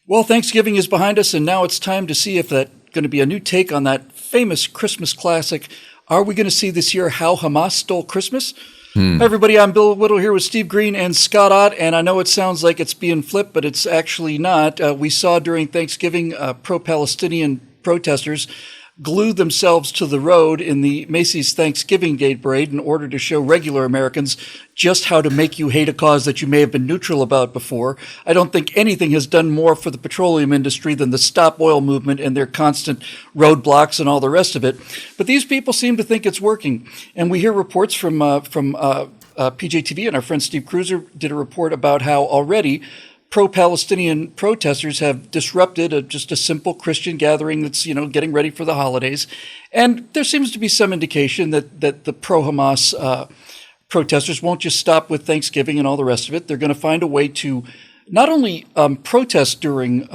Well, Thanksgiving is behind us, and now it's time to see if that's going to be a new take on that famous Christmas classic. Are we going to see this year How Hamas Stole Christmas? Hi, everybody. I'm Bill Whittle here with Steve Green and Scott Ott, and I know it sounds like it's being flipped, but it's actually not. We saw during Thanksgiving pro-Palestinian protesters glue themselves to the road in the Macy's Thanksgiving Day parade in order to show regular Americans just how to make you hate a cause that you may have been neutral about before. I don't think anything has done more for the petroleum industry than the Stop Oil movement and their constant roadblocks and all the rest of it. But these people seem to think it's working. And we hear reports from PJTV, and our friend Steve Cruiser did a report about how already pro-Palestinian protesters have disrupted just a simple Christian gathering that's, getting ready for the holidays. And there seems to be some indication that the pro-Hamas protesters won't just stop with Thanksgiving and all the rest of it. They're going to find a way to not only protest during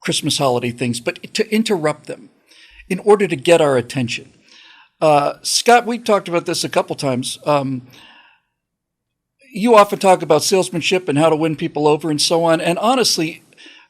Christmas holiday things, but to interrupt them in order to get our attention. Scott, we talked about this a couple times. You often talk about salesmanship and how to win people over and so on. And honestly,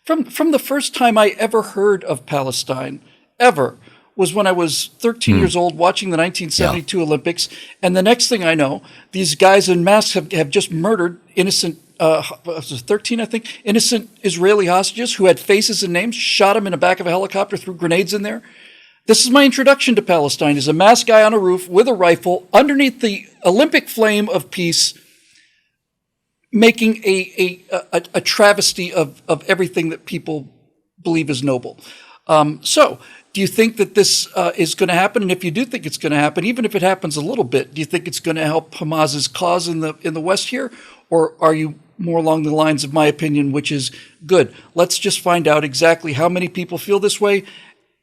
from the first time I ever heard of Palestine, ever, was when I was 13 years old watching the 1972 Olympics. And the next thing I know, these guys in masks have just murdered innocent, 13, I think, innocent Israeli hostages who had faces and names, shot them in the back of a helicopter, threw grenades in there. This is my introduction to Palestine, as a masked guy on a roof with a rifle underneath the Olympic flame of peace, making a travesty of everything that people believe is noble. So do you think that this is going to happen? And if you do think it's going to happen, even if it happens a little bit, do you think it's going to help Hamas's cause in the West here? Or are you more along the lines of my opinion, which is good? Let's just find out exactly how many people feel this way,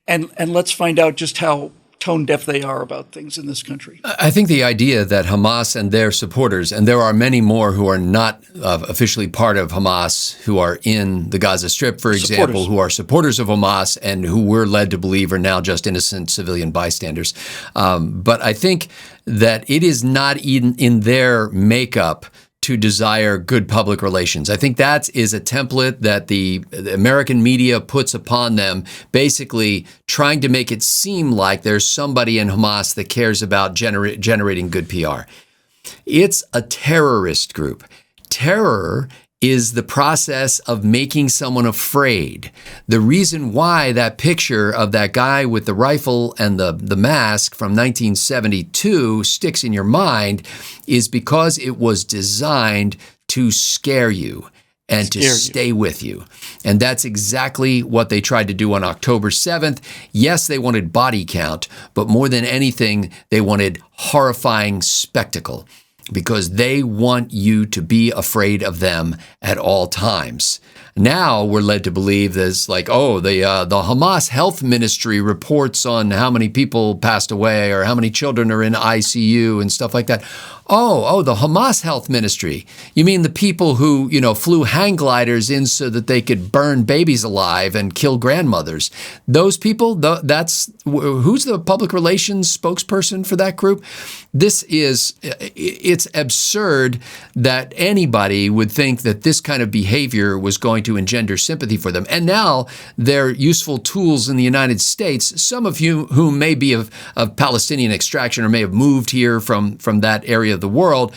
and let's find out just how tone deaf they are about things in this country. I think the idea that Hamas and their supporters, and there are many more who are not officially part of Hamas, who are in the Gaza Strip, for example, who are supporters of Hamas and who we're led to believe are now just innocent civilian bystanders. But I think that it is not in their makeup to desire good public relations. I think that is a template that the American media puts upon them, basically trying to make it seem like there's somebody in Hamas that cares about generating good PR. It's a terrorist group. Terror is the process of making someone afraid. The reason why that picture of that guy with the rifle and the mask from 1972 sticks in your mind is because it was designed to scare you and to stay with you. And that's exactly what they tried to do on October 7th. Yes, they wanted body count, but more than anything, they wanted horrifying spectacle, because they want you to be afraid of them at all times. Now we're led to believe there's the Hamas health ministry reports on how many people passed away or how many children are in ICU and stuff like that. Oh, the Hamas health ministry. You mean the people who, flew hang gliders in so that they could burn babies alive and kill grandmothers? Those people, who's the public relations spokesperson for that group? It's absurd that anybody would think that this kind of behavior was going to engender sympathy for them. And now they're useful tools in the United States, some of you whom may be of Palestinian extraction or may have moved here from that area of the world.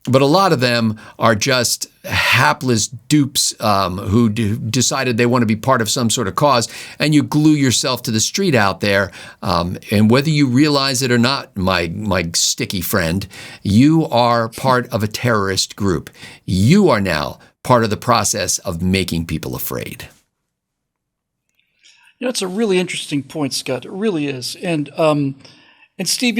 But a lot of them are just hapless dupes who decided they want to be part of some sort of cause, and you glue yourself to the street out there. And whether you realize it or not, my sticky friend, you are part of a terrorist group. You are now part of the process of making people afraid. It's a really interesting point, Scott. It really is. And Steve,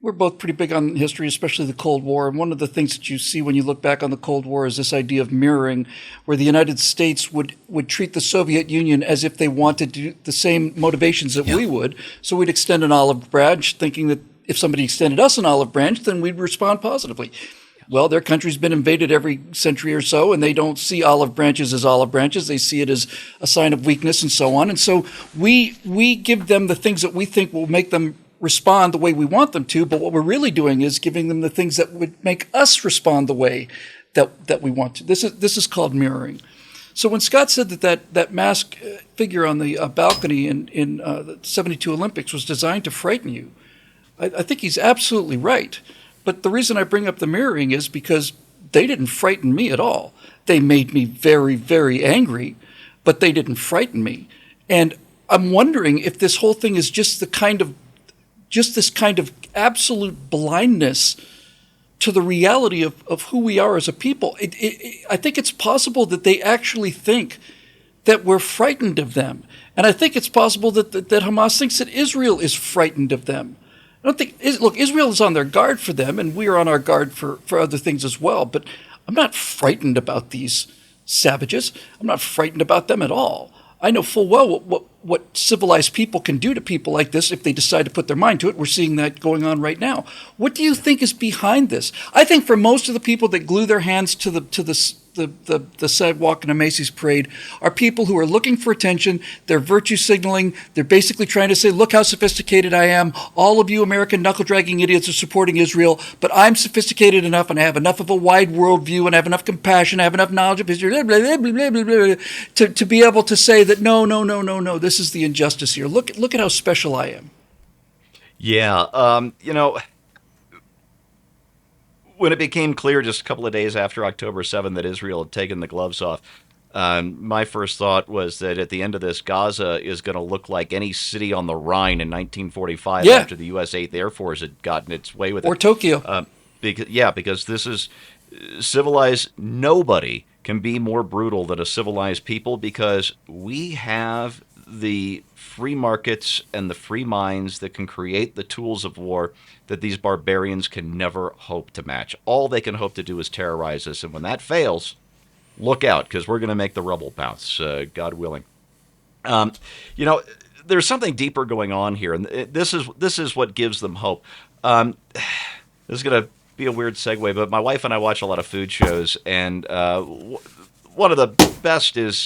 we're both pretty big on history, especially the Cold War. And one of the things that you see when you look back on the Cold War is this idea of mirroring, where the United States would treat the Soviet Union as if they wanted to do the same motivations that we would. So we'd extend an olive branch, thinking that if somebody extended us an olive branch, then we'd respond positively. Well, their country's been invaded every century or so, and they don't see olive branches as olive branches. They see it as a sign of weakness and so on. And so we give them the things that we think will make them respond the way we want them to, but what we're really doing is giving them the things that would make us respond the way that we want to. This is called mirroring. So when Scott said that mask figure on the balcony in the 72 Olympics was designed to frighten you, I think he's absolutely right. But the reason I bring up the mirroring is because they didn't frighten me at all. They made me very, very angry, but they didn't frighten me. And I'm wondering if this whole thing is just this kind of absolute blindness to the reality of who we are as a people. I think it's possible that they actually think that we're frightened of them. And I think it's possible that Hamas thinks that Israel is frightened of them. I don't think, look, Israel is on their guard for them, and we are on our guard for other things as well. But I'm not frightened about these savages. I'm not frightened about them at all. I know full well what civilized people can do to people like this if they decide to put their mind to it. We're seeing that going on right now. What do you think is behind this? I think for most of the people that glue their hands to the sidewalk in a Macy's parade are people who are looking for attention. They're virtue signaling. They're basically trying to say, look how sophisticated I am. All of you American knuckle-dragging idiots are supporting Israel, but I'm sophisticated enough and I have enough of a wide worldview and I have enough compassion, I have enough knowledge of history to be able to say that no, this is the injustice here. Look at how special I am. Yeah, when it became clear just a couple of days after October 7th that Israel had taken the gloves off, my first thought was that at the end of this, Gaza is going to look like any city on the Rhine in 1945 after the U.S. 8th Air Force had gotten its way with it. Or Tokyo. Because this is civilized. Nobody can be more brutal than a civilized people because we have the free markets and the free minds that can create the tools of war that these barbarians can never hope to match. All they can hope to do is terrorize us. And when that fails, look out, because we're going to make the rubble bounce, God willing. There's something deeper going on here, and this is what gives them hope. This is going to be a weird segue, but my wife and I watch a lot of food shows, and one of the best is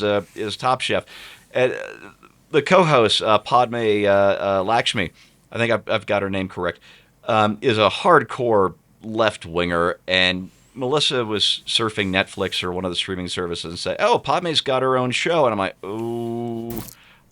Top Chef. The co-host, Padme Lakshmi, I think I've got her name correct, is a hardcore left-winger, and Melissa was surfing Netflix or one of the streaming services and said, oh, Padme's got her own show. And I'm like, oh,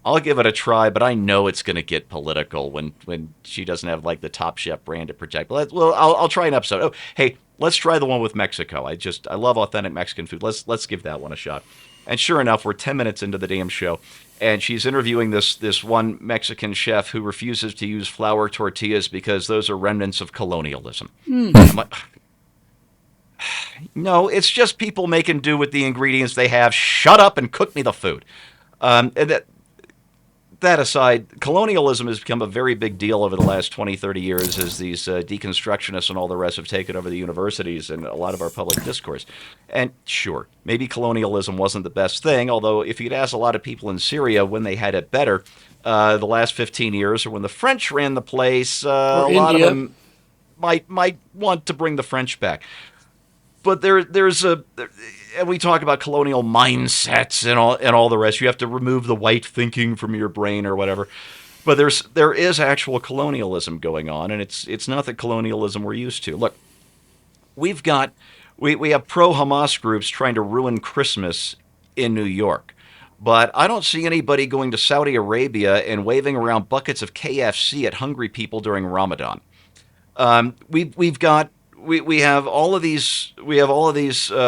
I'll give it a try, but I know it's going to get political when she doesn't have, like, the Top Chef brand to protect. Well, I'll try an episode. Oh, hey, let's try the one with Mexico. I love authentic Mexican food. Let's give that one a shot. And sure enough, we're 10 minutes into the damn show, and she's interviewing this one Mexican chef who refuses to use flour tortillas because those are remnants of colonialism. I'm like, no, it's just people making do with the ingredients they have. Shut up and cook me the food. And that aside, colonialism has become a very big deal over the last 20, 30 years as these deconstructionists and all the rest have taken over the universities and a lot of our public discourse. And sure, maybe colonialism wasn't the best thing, although if you'd ask a lot of people in Syria when they had it better, the last 15 years or when the French ran the place, a lot of them might want to bring the French back. But and we talk about colonial mindsets and all the rest. You have to remove the white thinking from your brain or whatever. But there is actual colonialism going on, and it's not the colonialism we're used to. Look, we have pro-Hamas groups trying to ruin Christmas in New York. But I don't see anybody going to Saudi Arabia and waving around buckets of KFC at hungry people during Ramadan. We have all of these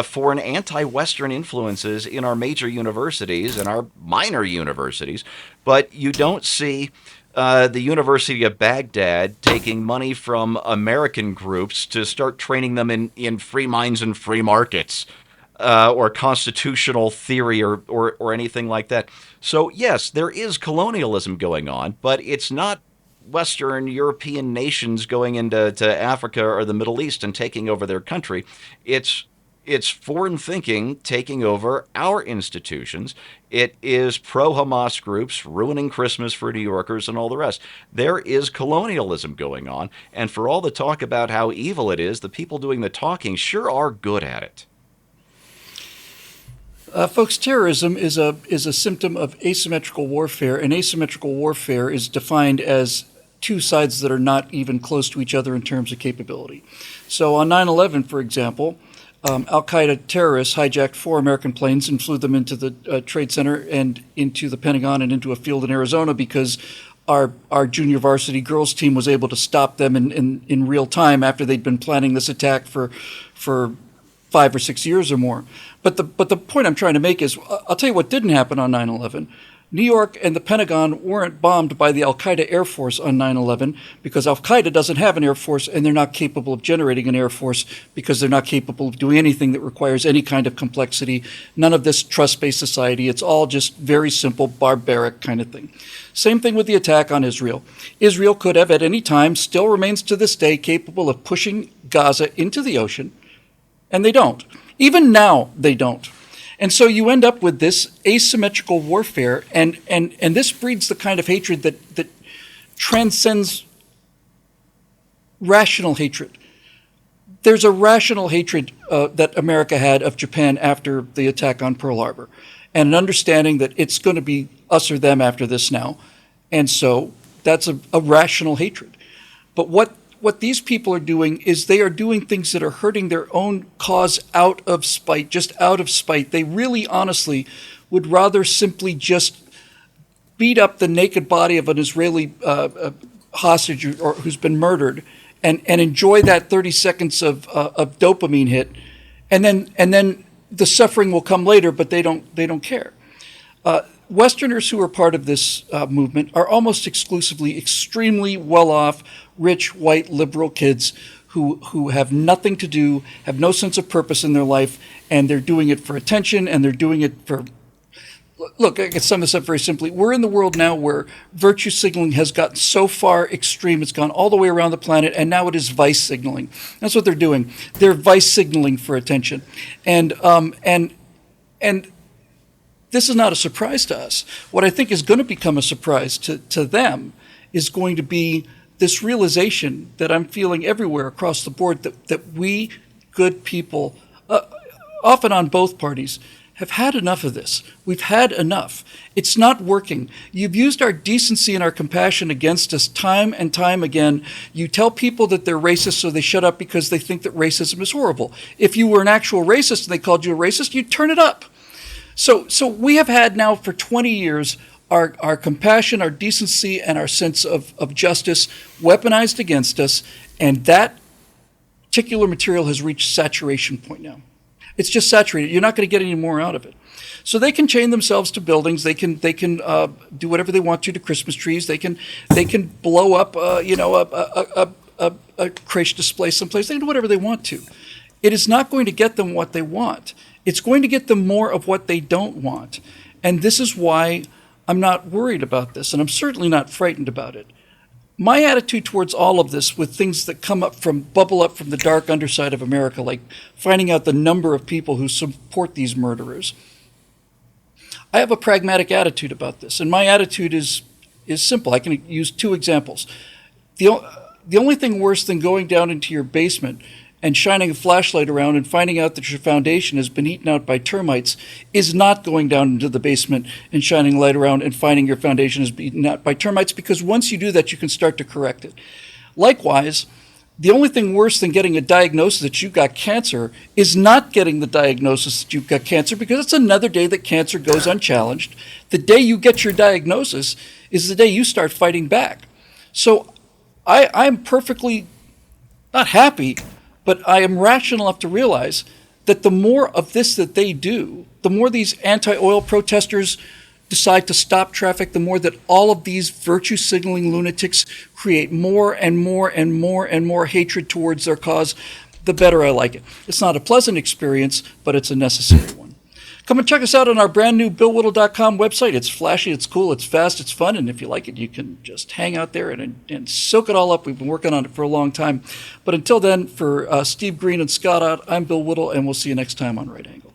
foreign anti-Western influences in our major universities and our minor universities, but you don't see the University of Baghdad taking money from American groups to start training them in free minds and free markets or constitutional theory or anything like that. So yes, there is colonialism going on, but it's not Western European nations going into Africa or the Middle East and taking over their country. It's foreign thinking taking over our institutions. It is pro-Hamas groups ruining Christmas for New Yorkers and all the rest. There is colonialism going on, and for all the talk about how evil it is, the people doing the talking sure are good at it. Folks, terrorism is a symptom of asymmetrical warfare, and asymmetrical warfare is defined as two sides that are not even close to each other in terms of capability. So on 9/11, for example, Al-Qaeda terrorists hijacked 4 American planes and flew them into the Trade Center and into the Pentagon and into a field in Arizona because our junior varsity girls team was able to stop them in real time after they'd been planning this attack for 5 or 6 years or more. But the point I'm trying to make is, I'll tell you what didn't happen on 9/11. New York and the Pentagon weren't bombed by the Al-Qaeda Air Force on 9/11 because Al-Qaeda doesn't have an Air Force and they're not capable of generating an Air Force because they're not capable of doing anything that requires any kind of complexity, none of this trust-based society. It's all just very simple, barbaric kind of thing. Same thing with the attack on Israel. Israel could have at any time, still remains to this day, capable of pushing Gaza into the ocean, and they don't. Even now, they don't. And so you end up with this asymmetrical warfare, and this breeds the kind of hatred that transcends rational hatred. There's a rational hatred that America had of Japan after the attack on Pearl Harbor, and an understanding that it's going to be us or them after this now. And so that's a rational hatred. But what these people are doing is they are doing things that are hurting their own cause out of spite, just out of spite. They really honestly would rather simply just beat up the naked body of an Israeli hostage or who's been murdered and enjoy that 30 seconds of dopamine hit. And then the suffering will come later, but they don't care. Westerners who are part of this movement are almost exclusively extremely well-off, rich, white, liberal kids who have nothing to do, have no sense of purpose in their life, and they're doing it for attention, and they're doing it for... Look, I can sum this up very simply. We're in the world now where virtue signaling has gotten so far extreme, it's gone all the way around the planet, and now it is vice signaling. That's what they're doing. They're vice signaling for attention. And this is not a surprise to us. What I think is going to become a surprise to them is going to be this realization that I'm feeling everywhere across the board that we good people, often on both parties, have had enough of this. We've had enough. It's not working. You've used our decency and our compassion against us time and time again. You tell people that they're racist so they shut up because they think that racism is horrible. If you were an actual racist and they called you a racist, you'd turn it up. So we have had now for 20 years our compassion, our decency, and our sense of justice weaponized against us, and that particular material has reached saturation point now. It's just saturated. You're not going to get any more out of it. So they can chain themselves to buildings. They can do whatever they want to Christmas trees. They can blow up a creche display someplace. They can do whatever they want to. It is not going to get them what they want. It's going to get them more of what they don't want. And this is why I'm not worried about this, and I'm certainly not frightened about it. My attitude towards all of this, with things that bubble up from the dark underside of America, like finding out the number of people who support these murderers, I have a pragmatic attitude about this, and my attitude is simple. I can use 2 examples. The only thing worse than going down into your basement and shining a flashlight around and finding out that your foundation has been eaten out by termites is not going down into the basement and shining a light around and finding your foundation has been eaten out by termites, because once you do that, you can start to correct it. Likewise, the only thing worse than getting a diagnosis that you've got cancer is not getting the diagnosis that you've got cancer, because it's another day that cancer goes unchallenged. The day you get your diagnosis is the day you start fighting back. So I'm perfectly not happy, but I am rational enough to realize that the more of this that they do, the more these anti-oil protesters decide to stop traffic, the more that all of these virtue signaling lunatics create more and more and more and more hatred towards their cause, the better I like it. It's not a pleasant experience, but it's a necessary one. Come and check us out on our brand new BillWhittle.com website. It's flashy, it's cool, it's fast, it's fun, and if you like it, you can just hang out there and soak it all up. We've been working on it for a long time. But until then, for Steve Green and Scott Ott, I'm Bill Whittle, and we'll see you next time on Right Angle.